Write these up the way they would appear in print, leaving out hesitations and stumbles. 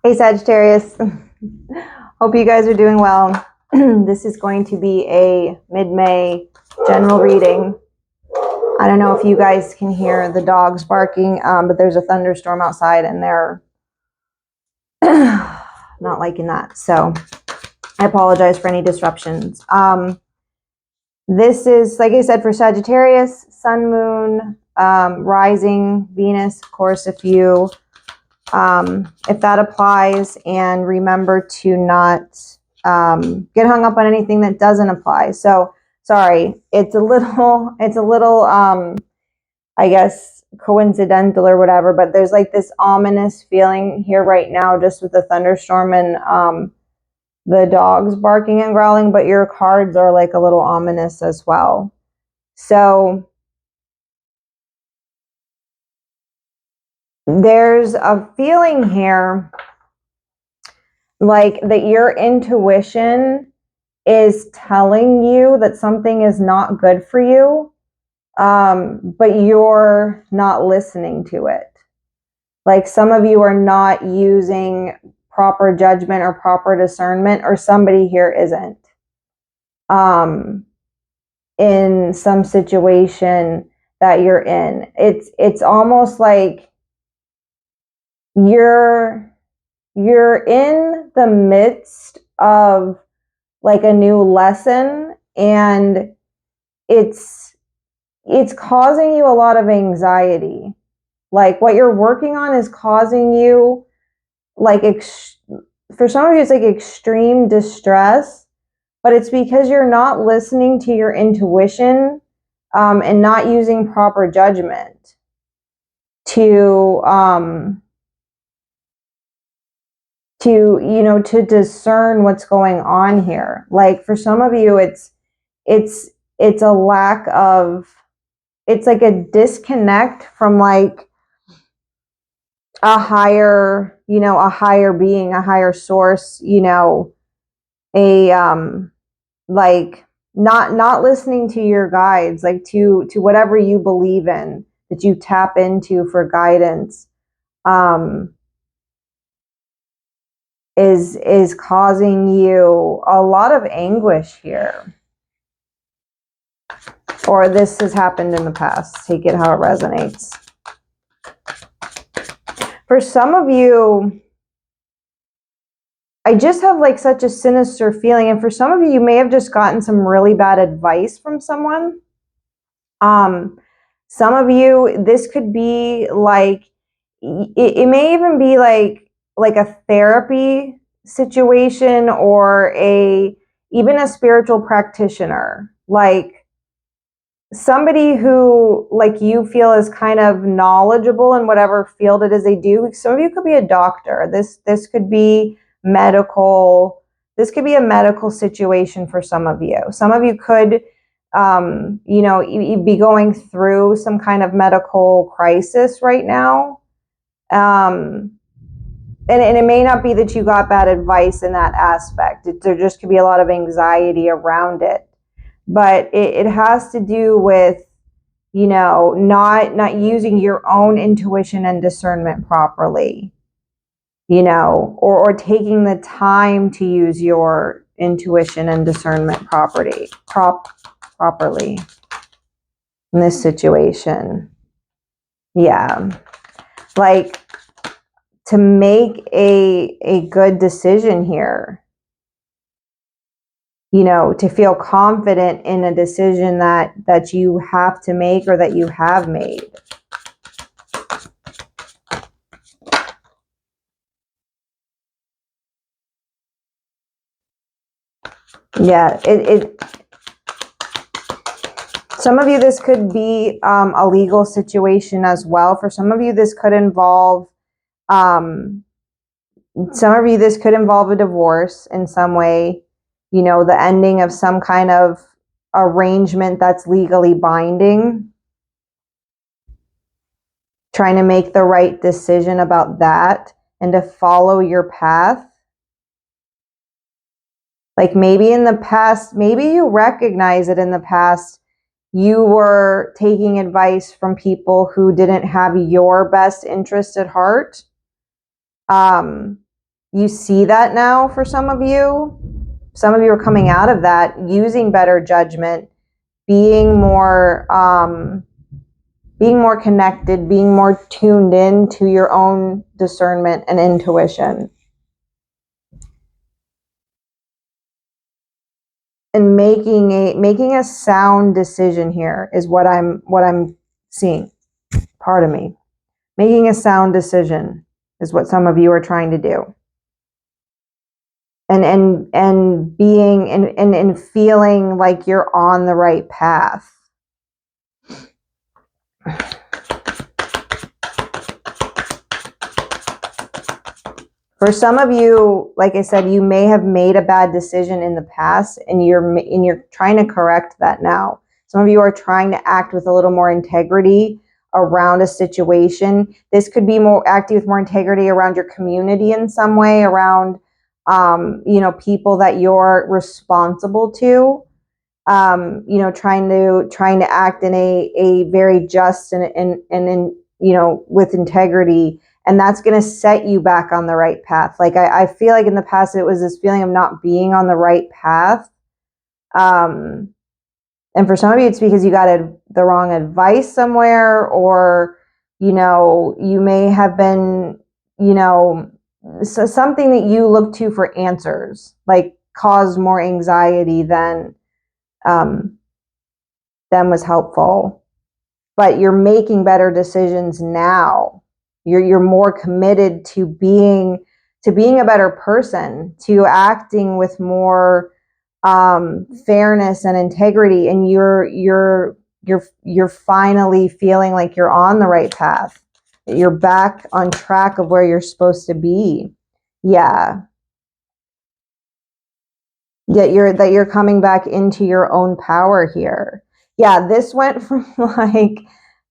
Hey Sagittarius, hope you guys are doing well. This is going to be a mid-May general reading. I don't know if you guys can hear the dogs barking, but there's a thunderstorm outside and they're not liking that. So I apologize for any disruptions. This is, like I said, for Sagittarius, Sun, Moon, Rising, Venus, of course, if that applies, and remember to not get hung up on anything that doesn't apply. So sorry, it's a little I guess coincidental or whatever, but there's like this ominous feeling here right now just with the thunderstorm and the dogs barking and growling, but your cards are like a little ominous as well. So there's a feeling here like that your intuition is telling you that something is not good for you, but you're not listening to it. Like some of you are not using proper judgment or proper discernment, or somebody here isn't. In some situation that you're in, it's almost like you're in the midst of like a new lesson, and it's causing you a lot of anxiety. Like what you're working on is causing you like for some of you it's like extreme distress, but it's because you're not listening to your intuition, and not using proper judgment to to discern what's going on here. Like for some of you it's a lack of, it's like a disconnect from like a higher being, a higher source, a like not listening to your guides, like to whatever you believe in, that you tap into for guidance, is causing you a lot of anguish here. Or this has happened in the past. Take it how it resonates. For some of you, I just have like such a sinister feeling. And for some of you, you may have just gotten some really bad advice from someone. Some of you, this could be like, it may even be like a therapy situation, or even a spiritual practitioner, like somebody who like you feel is kind of knowledgeable in whatever field it is they do. Some of you could be a doctor. This could be medical. This could be a medical situation for some of you. Some of you could be going through some kind of medical crisis right now. And it may not be that you got bad advice in that aspect. There just could be a lot of anxiety around it. But it has to do with, not using your own intuition and discernment properly, or taking the time to use your intuition and discernment properly in this situation. Yeah. Like to make a good decision here, to feel confident in a decision that you have to make or that you have made. Yeah, some of you, this could be a legal situation as well. For some of you, this could involve, some of you, this could involve a divorce in some way, the ending of some kind of arrangement that's legally binding. Trying to make the right decision about that and to follow your path. Like maybe in the past, maybe you recognize that in the past you were taking advice from people who didn't have your best interest at heart. you see that now for some of you. Some of you are coming out of that, using better judgment, being more connected, being more tuned in to your own discernment and intuition. And making a sound decision here is what I'm seeing. Part of me. Making a sound decision is what some of you are trying to do. And being and feeling like you're on the right path. For some of you, like I said, you may have made a bad decision in the past, and you're trying to correct that now. Some of you are trying to act with a little more integrity around a situation. This could be more acting with more integrity around your community in some way, around people that you're responsible to. Trying to act in a very just and with integrity. And that's going to set you back on the right path. Like I feel like in the past, it was this feeling of not being on the right path. And for some of you, it's because you got the wrong advice somewhere, or, you may have been, so something that you look to for answers, like caused more anxiety than was helpful. But you're making better decisions now. You're more committed to being a better person, to acting with more fairness and integrity, and you're finally feeling like you're on the right path. You're back on track of where you're supposed to be. Yeah. That you're coming back into your own power here. Yeah, this went from like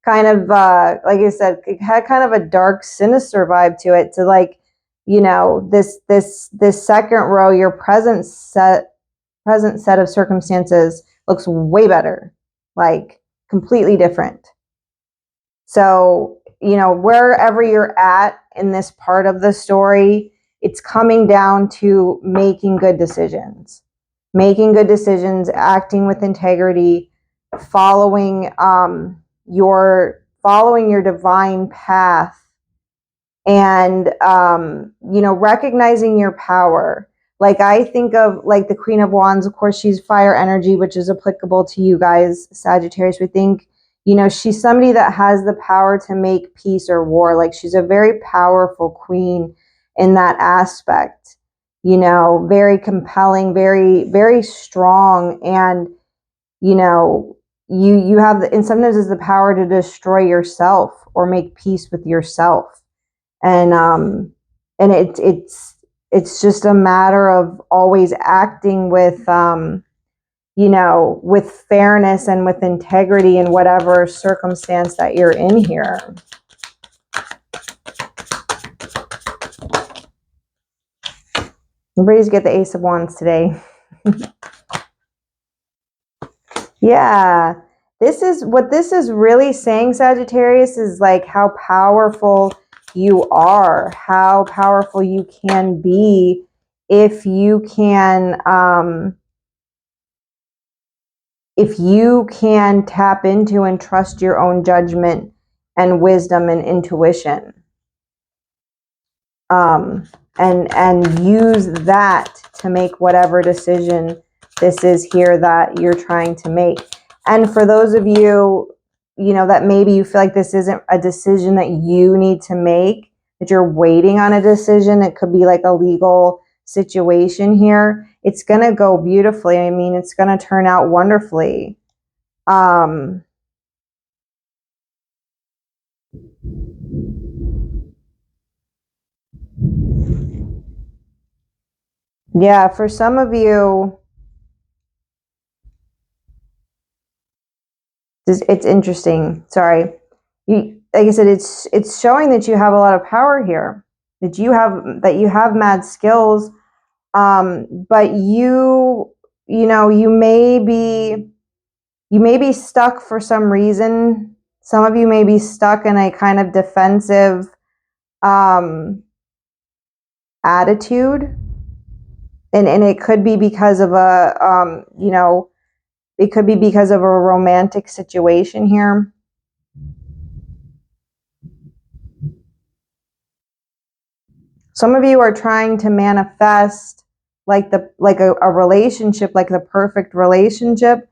kind of like I said, it had kind of a dark, sinister vibe to it, to like, this second row, your present set of circumstances looks way better, like completely different. So, wherever you're at in this part of the story, it's coming down to making good decisions, acting with integrity, following your divine path, and recognizing your power. Like I think of like the Queen of Wands, of course, she's fire energy, which is applicable to you guys, Sagittarius. We think, she's somebody that has the power to make peace or war. Like she's a very powerful queen in that aspect. Very compelling, very, very strong. And, you have, and sometimes it's the power to destroy yourself or make peace with yourself. And it's just a matter of always acting with, with fairness and with integrity in whatever circumstance that you're in here. Everybody's get the Ace of Wands today. Yeah. This is really saying, Sagittarius, is like how powerful you are, how powerful you can be if you can tap into and trust your own judgment and wisdom and intuition. And use that to make whatever decision this is here that you're trying to make. And for those of you, that maybe you feel like this isn't a decision that you need to make, that you're waiting on a decision, it could be like a legal situation here. It's going to go beautifully. I mean, it's going to turn out wonderfully. Yeah, for some of you, it's interesting. Sorry. Like I said, it's showing that you have a lot of power here, that you have mad skills. But you may be stuck for some reason. Some of you may be stuck in a kind of defensive, attitude. And it could be because of a, it could be because of a romantic situation here. Some of you are trying to manifest like a relationship, like the perfect relationship,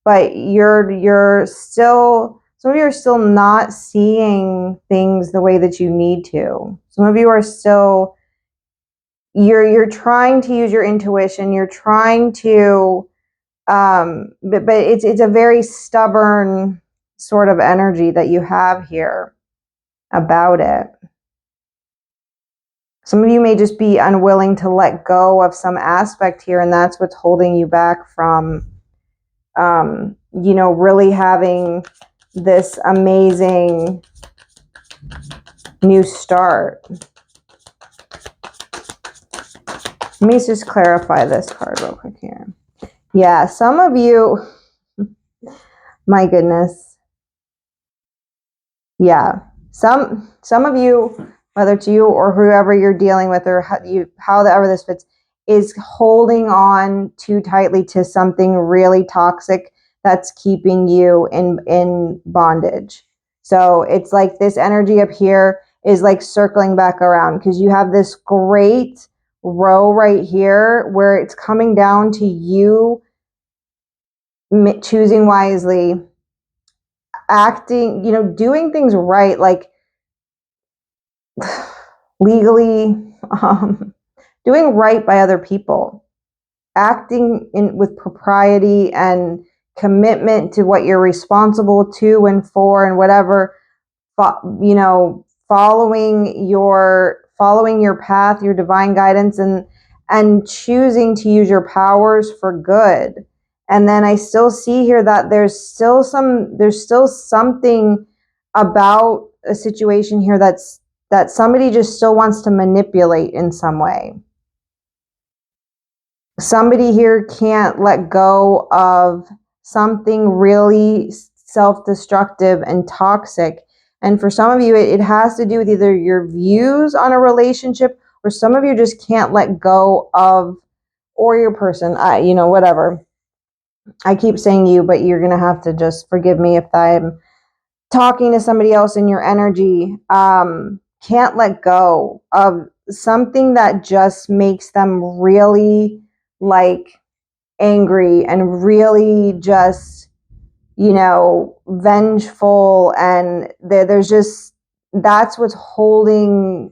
but you're still, some of you are still not seeing things the way that you need to. Some of you are still, you're trying to use your intuition, you're trying to but it's a very stubborn sort of energy that you have here about it. Some of you may just be unwilling to let go of some aspect here, and that's what's holding you back from really having this amazing new start. Let me just clarify this card real quick here. Yeah, some of you, my goodness. Yeah, some of you, whether it's you or whoever you're dealing with, or however this fits, is holding on too tightly to something really toxic that's keeping you in bondage. So it's like this energy up here is like circling back around, because you have this great row right here where it's coming down to you choosing wisely, acting, doing things right, like legally, doing right by other people, acting with propriety and commitment to what you're responsible to and for, and whatever, following your path, your divine guidance, and choosing to use your powers for good. And then I still see here that there's still something about a situation here that somebody just still wants to manipulate in some way. Somebody here can't let go of something really self-destructive and toxic. And for some of you, it has to do with either your views on a relationship, or some of you just can't let go of, or your person, whatever. I keep saying you, but you're going to have to just forgive me if I'm talking to somebody else in your energy. Can't let go of something that just makes them really like angry and really just, vengeful. And there's just, that's what's holding,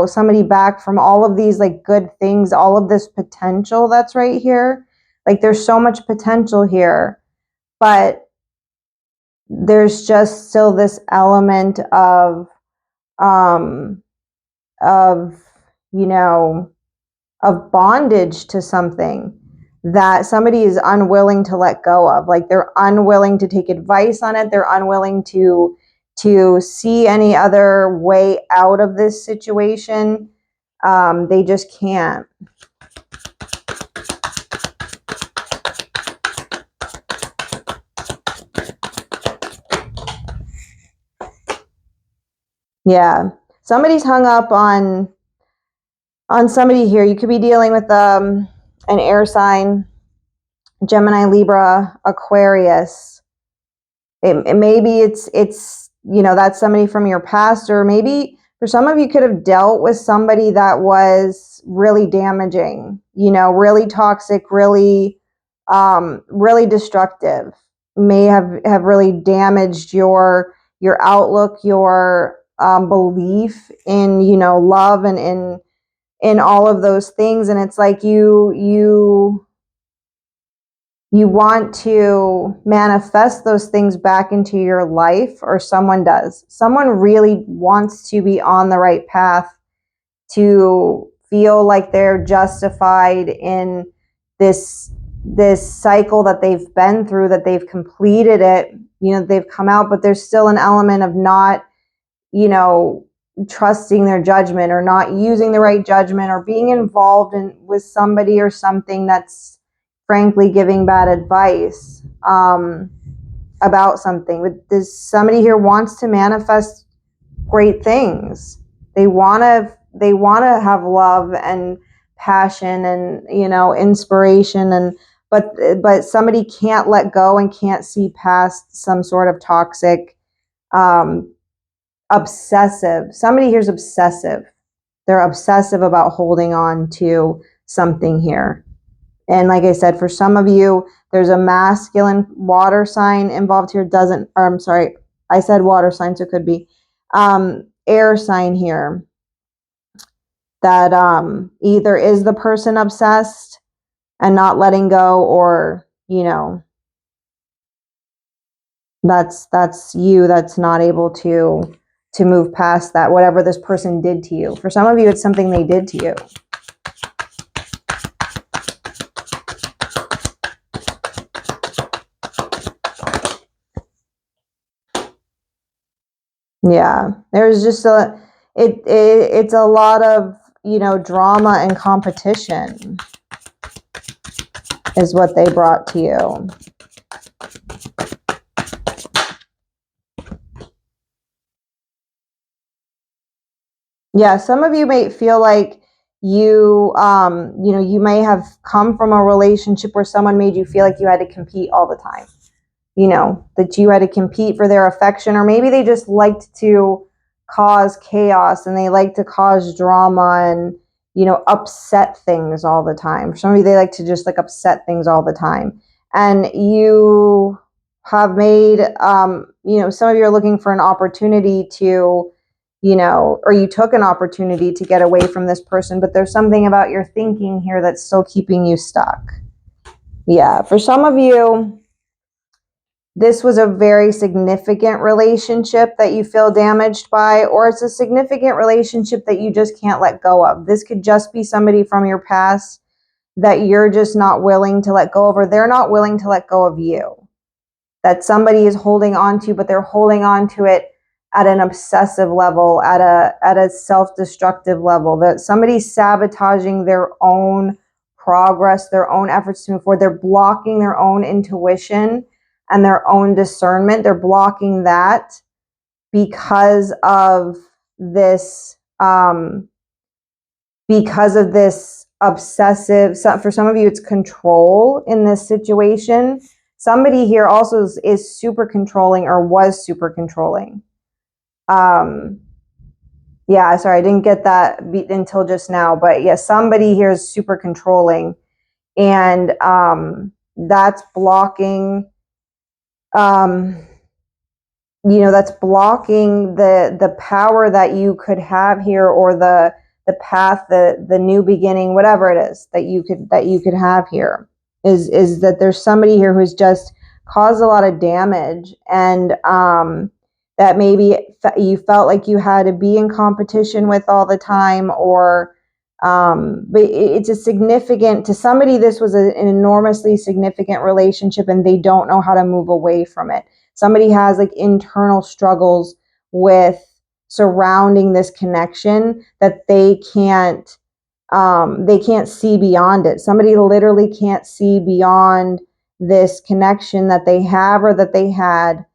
somebody back from all of these like good things, all of this potential that's right here. Like there's so much potential here, but there's just still this element of of of bondage to something that somebody is unwilling to let go of. Like they're unwilling to take advice on it. They're unwilling to see any other way out of this situation. They just can't. Yeah, somebody's hung up on somebody here. You could be dealing with an air sign, Gemini, Libra, Aquarius. Maybe it's that's somebody from your past, or maybe for some of you could have dealt with somebody that was really damaging, really toxic, really really destructive, may have really damaged your outlook, your belief in love, and in all of those things. And it's like you want to manifest those things back into your life, or someone does. Someone really wants to be on the right path, to feel like they're justified in this cycle that they've been through, that they've completed it, they've come out, but there's still an element of not, trusting their judgment, or not using the right judgment, or being involved with somebody or something that's frankly giving bad advice about something. But somebody here wants to manifest great things. They want to to have love and passion and, you know, inspiration, and but somebody can't let go and can't see past some sort of toxic, obsessive. Somebody here's obsessive. They're obsessive about holding on to something here. And like I said, for some of you, there's a masculine water sign involved here. I'm sorry, I said water sign, so it could be air sign here. That either is the person obsessed and not letting go, or, you know, that's you that's not able to move past that, whatever this person did to you. For some of you, it's something they did to you. Yeah, there's just it's a lot of, you know, drama and competition is what they brought to you. Yeah, some of you may feel like you know, you may have come from a relationship where someone made you feel like you had to compete all the time. You know, that you had to compete for their affection, or maybe they just liked to cause chaos and they like to cause drama and, you know, upset things all the time. For some of you, they like to just like upset things all the time. And you have made, you know, some of you are looking for an opportunity to, you know, or you took an opportunity to get away from this person, but there's something about your thinking here that's still keeping you stuck. Yeah, for some of you, this was a very significant relationship that you feel damaged by, or it's a significant relationship that you just can't let go of. This could just be somebody from your past that you're just not willing to let go of, or they're not willing to let go of you. That somebody is holding on to, but they're holding on to it at an obsessive level, at a self-destructive level. That somebody's sabotaging their own progress, their own efforts to move forward. They're blocking their own intuition and their own discernment. They're blocking that because of this, obsessive. For some of you, it's control in this situation. Somebody here also is super controlling, or was super controlling. Yeah, sorry, I didn't get that until just now, but yeah, somebody here is super controlling, and that's blocking, you know, that's blocking the power that you could have here, or the path, the new beginning, whatever it is that you could have here, is that there's somebody here who's just caused a lot of damage, and that maybe you felt like you had to be in competition with all the time, or but it's a significant, to somebody, this was an enormously significant relationship, and they don't know how to move away from it. Somebody has like internal struggles with surrounding this connection, that they can't see beyond it. Somebody literally can't see beyond this connection that they have, or that they had,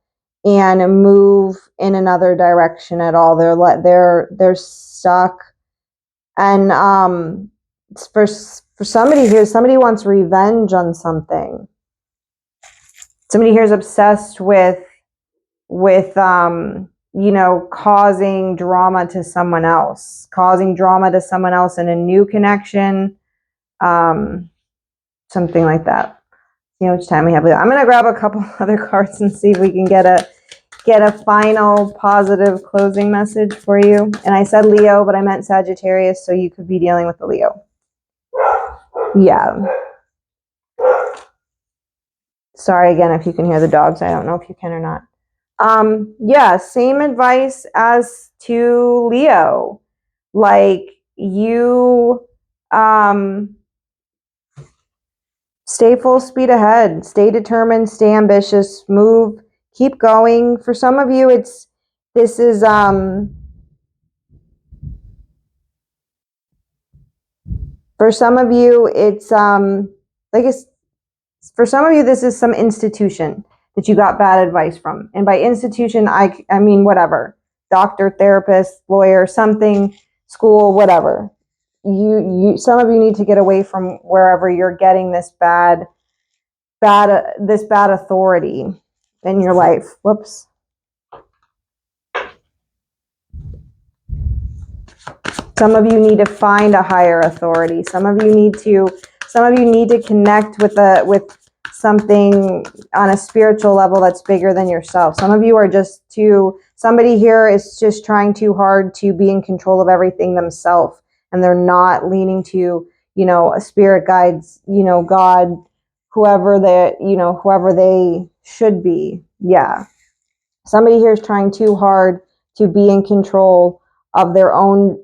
and move in another direction at all. They're stuck. And for somebody here, somebody wants revenge on something. Somebody here is obsessed with you know, causing drama to someone else in a new connection, something like that. You know, which time we have. I'm going to grab a couple other cards and see if we can get a final positive closing message for you. And I said Leo, but I meant Sagittarius, so you could be dealing with the Leo. Yeah. Sorry again if you can hear the dogs. I don't know if you can or not. Yeah, same advice as to Leo. Like, you stay full speed ahead, stay determined, stay ambitious, move, keep going. For some of you, this is for some of you, it's like it's for some of you, this is some institution that you got bad advice from. And by institution, I mean whatever, doctor, therapist, lawyer, something school, whatever. Some of you need to get away from wherever you're getting this bad authority in your life. Whoops. Some of you need to find a higher authority. Some of you need to connect with something on a spiritual level that's bigger than yourself. Some of you are somebody here is just trying too hard to be in control of everything themselves, and they're not leaning to, a spirit guides, God, whoever they should be. Yeah. Somebody here is trying too hard to be in control of their own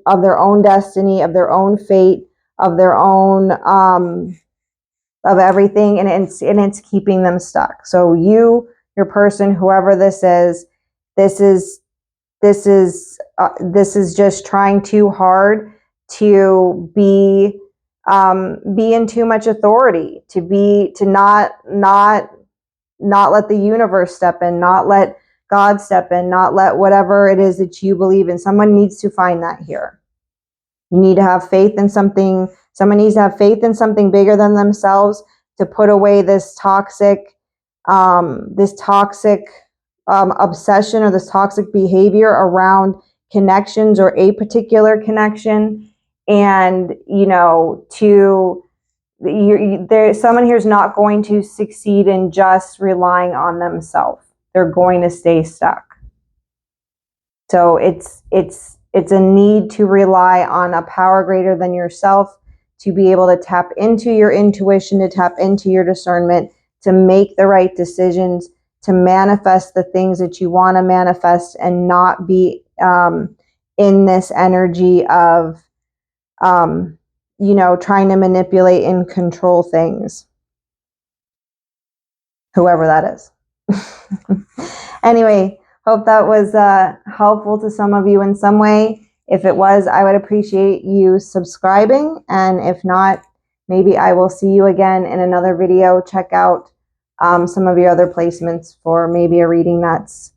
destiny, of their own fate, of their own of everything, and it's keeping them stuck. So your person, whoever this is just trying too hard to be in too much authority, to not let the universe step in, not let God step in, not let whatever it is that you believe in. Someone needs to find that here. You need to have faith in something. Someone needs to have faith in something bigger than themselves to put away this toxic obsession or this toxic behavior around connections or a particular connection. And, someone here is not going to succeed in just relying on themselves. They're going to stay stuck. So it's a need to rely on a power greater than yourself to be able to tap into your intuition, to tap into your discernment, to make the right decisions, to manifest the things that you want to manifest, and not be in this energy of, trying to manipulate and control things. Whoever that is. Anyway, hope that was helpful to some of you in some way. If it was, I would appreciate you subscribing. And if not, maybe I will see you again in another video. Check out some of your other placements for maybe a reading that's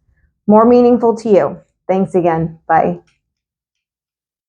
more meaningful to you. Thanks again. Bye.